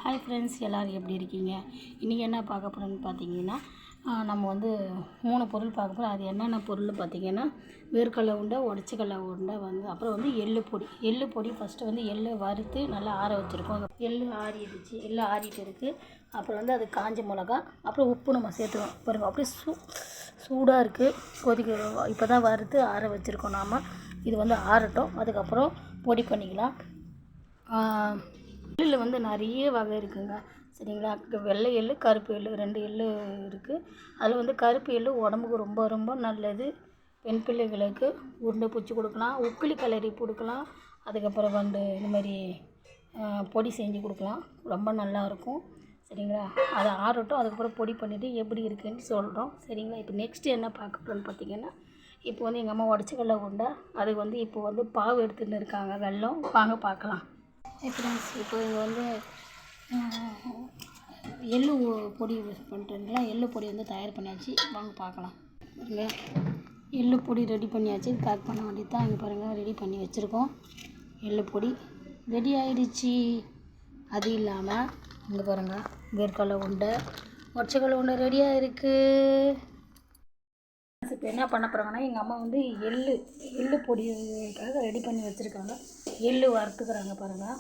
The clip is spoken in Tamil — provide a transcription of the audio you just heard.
ஹாய் ஃப்ரெண்ட்ஸ், எல்லோரும் எப்படி இருக்கீங்க? இன்றைக்கி என்ன பார்க்க போகிறோன்னு பார்த்தீங்கன்னா, நம்ம வந்து 3 பொருள் பார்க்க போகிறோம். அது என்னென்ன பொருள்னு பார்த்தீங்கன்னா, வேர்க்கடலை உருண்டை, உடச்சக்கடலை உருண்டை அப்புறம் வந்து எள்ளு பொடி ஃபஸ்ட்டு வந்து எள்ளை வறுத்து நல்லா ஆற வச்சுருக்கோம். எள்ளு ஆறிடுச்சு, எள்ளு ஆறிட்டு இருக்குது. அப்புறம் வந்து அது காஞ்ச மிளகா, அப்புறம் உப்பு நம்ம சேர்த்துக்கணும். பாருங்கள், அப்படியே சூடாக இருக்குது. இப்போ தான் வறுத்து ஆற வச்சுருக்கோம் நாம். இது வந்து ஆறட்டும், அதுக்கப்புறம் பொடி பண்ணிக்கலாம். எள்ளில் வந்து நிறைய வகை இருக்குதுங்க, சரிங்களா? வெள்ளை எள், கருப்பு எள், 2 எள் இருக்குது. அதில் வந்து கருப்பு எள் உடம்புக்கு ரொம்ப ரொம்ப நல்லது. பெண் பிள்ளைகளுக்கு உருண்டை பிடிச்சி கொடுக்கலாம், உக்கிலி கலரி கொடுக்கலாம். அதுக்கப்புறம் வந்து இந்த மாதிரி பொடி செஞ்சு கொடுக்கலாம், ரொம்ப நல்லாயிருக்கும், சரிங்களா? அதை ஆறட்டும், அதுக்கப்புறம் பொடி பண்ணிவிட்டு எப்படி இருக்குதுன்னு சொல்கிறோம், சரிங்களா? இப்போ நெக்ஸ்ட்டு என்ன பார்க்க போகிறோன்னு பார்த்தீங்கன்னா, இப்போ வந்து எங்கள் அம்மா உடச்சக்கடலை உருண்டை, அதுக்கு வந்து இப்போ வந்து பாவு எடுத்துன்னு இருக்காங்க, வெல்லம். வாங்க பார்க்கலாம். ஃப்ரெண்ட்ஸ், இப்போ இது வந்து எள்ளு பொடி பண்ணிட்டுங்களா? எள்ளு பொடி வந்து தயார் பண்ணியாச்சு, வாங்க பார்க்கலாம். பாருங்கள், எள்ளு பொடி ரெடி பண்ணியாச்சு, பேக் பண்ண வேண்டியது தான். இங்கே பாருங்கள், ரெடி பண்ணி வச்சுருக்கோம். எள்ளு பொடி ரெடி ஆகிடுச்சி. அது இல்லாமல் இங்கே பாருங்கள், வேர்க்கடலை உருண்டை, உடச்சக்கடலை உருண்டை ரெடியாக இருக்குது. இப்போ என்ன பண்ண போகிறாங்கன்னா, எங்கள் அம்மா வந்து எள்ளு பொடிக்காக ரெடி பண்ணி வச்சுருக்காங்க. எள்ளு வறுத்துக்கிறாங்க பாருங்கள்.